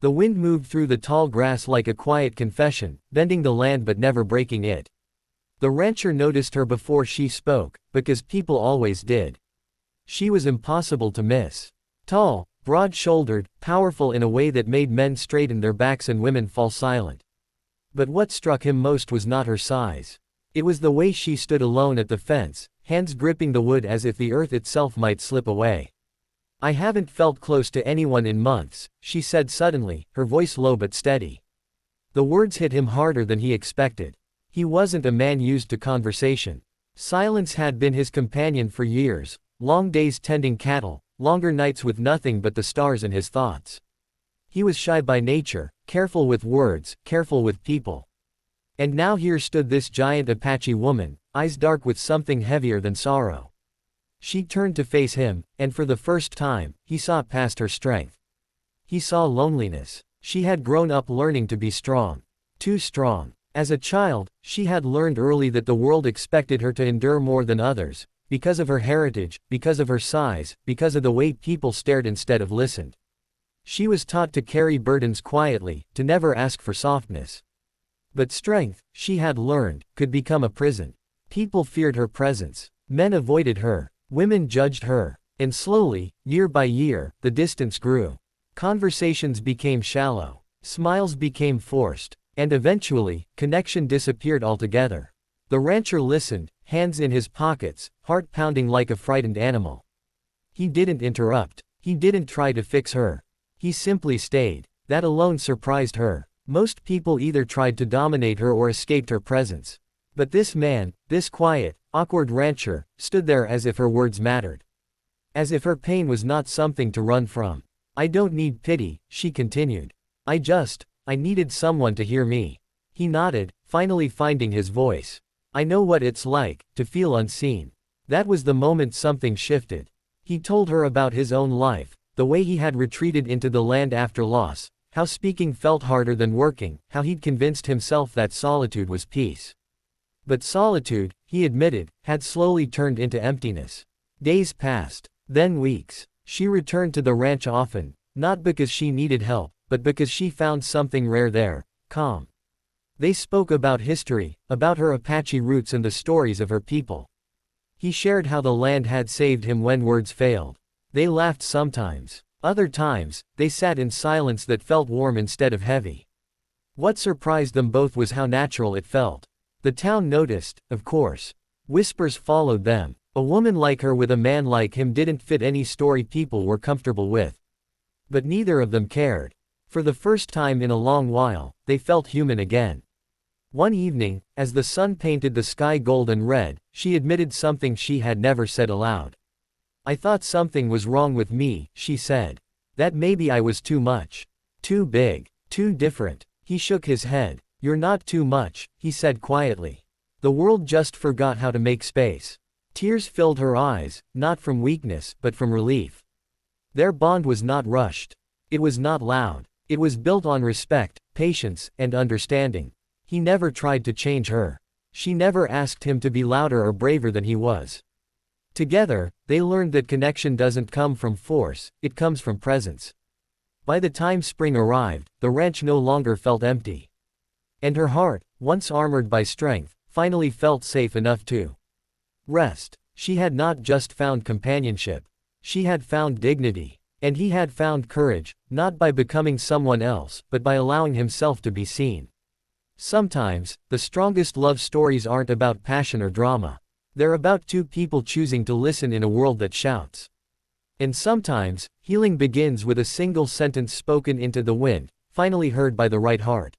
The wind moved through the tall grass like a quiet confession, bending the land but never breaking it. The rancher noticed her before she spoke, because people always did. She was impossible to miss. Tall, broad-shouldered, powerful in a way that made men straighten their backs and women fall silent. But what struck him most was not her size. It was the way she stood alone at the fence, hands gripping the wood as if the earth itself might slip away. "I haven't felt close to anyone in months," she said suddenly, her voice low but steady. The words hit him harder than he expected. He wasn't a man used to conversation. Silence had been his companion for years, long days tending cattle, longer nights with nothing but the stars in his thoughts. He was shy by nature, careful with words, careful with people. And now here stood this giant Apache woman, eyes dark with something heavier than sorrow. She turned to face him, and for the first time, he saw past her strength. He saw loneliness. She had grown up learning to be strong. Too strong. As a child, she had learned early that the world expected her to endure more than others, because of her heritage, because of her size, because of the way people stared instead of listened. She was taught to carry burdens quietly, to never ask for softness. But strength, she had learned, could become a prison. People feared her presence. Men avoided her. Women judged her. And slowly, year by year, the distance grew. Conversations became shallow. Smiles became forced. And eventually, connection disappeared altogether. The rancher listened, hands in his pockets, heart pounding like a frightened animal. He didn't interrupt. He didn't try to fix her. He simply stayed. That alone surprised her. Most people either tried to dominate her or escaped her presence. But this man, this quiet, awkward rancher, stood there as if her words mattered. As if her pain was not something to run from. "I don't need pity," she continued. I needed someone to hear me." He nodded, finally finding his voice. "I know what it's like, to feel unseen." That was the moment something shifted. He told her about his own life, the way he had retreated into the land after loss, how speaking felt harder than working, how he'd convinced himself that solitude was peace. But solitude, he admitted, had slowly turned into emptiness. Days passed, then weeks. She returned to the ranch often, not because she needed help, but because she found something rare there: calm. They spoke about history, about her Apache roots and the stories of her people. He shared how the land had saved him when words failed. They laughed sometimes. Other times, they sat in silence that felt warm instead of heavy. What surprised them both was how natural it felt. The town noticed, of course. Whispers followed them. A woman like her with a man like him didn't fit any story people were comfortable with. But neither of them cared. For the first time in a long while, they felt human again. One evening, as the sun painted the sky gold and red, she admitted something she had never said aloud. "I thought something was wrong with me," she said. "That maybe I was too much. Too big. Too different." He shook his head. "You're not too much," he said quietly. "The world just forgot how to make space." Tears filled her eyes, not from weakness, but from relief. Their bond was not rushed. It was not loud. It was built on respect, patience, and understanding. He never tried to change her. She never asked him to be louder or braver than he was. Together, they learned that connection doesn't come from force, it comes from presence. By the time spring arrived, the ranch no longer felt empty. And her heart, once armored by strength, finally felt safe enough to rest. She had not just found companionship. She had found dignity. And he had found courage, not by becoming someone else, but by allowing himself to be seen. Sometimes, the strongest love stories aren't about passion or drama. They're about two people choosing to listen in a world that shouts. And sometimes, healing begins with a single sentence spoken into the wind, finally heard by the right heart.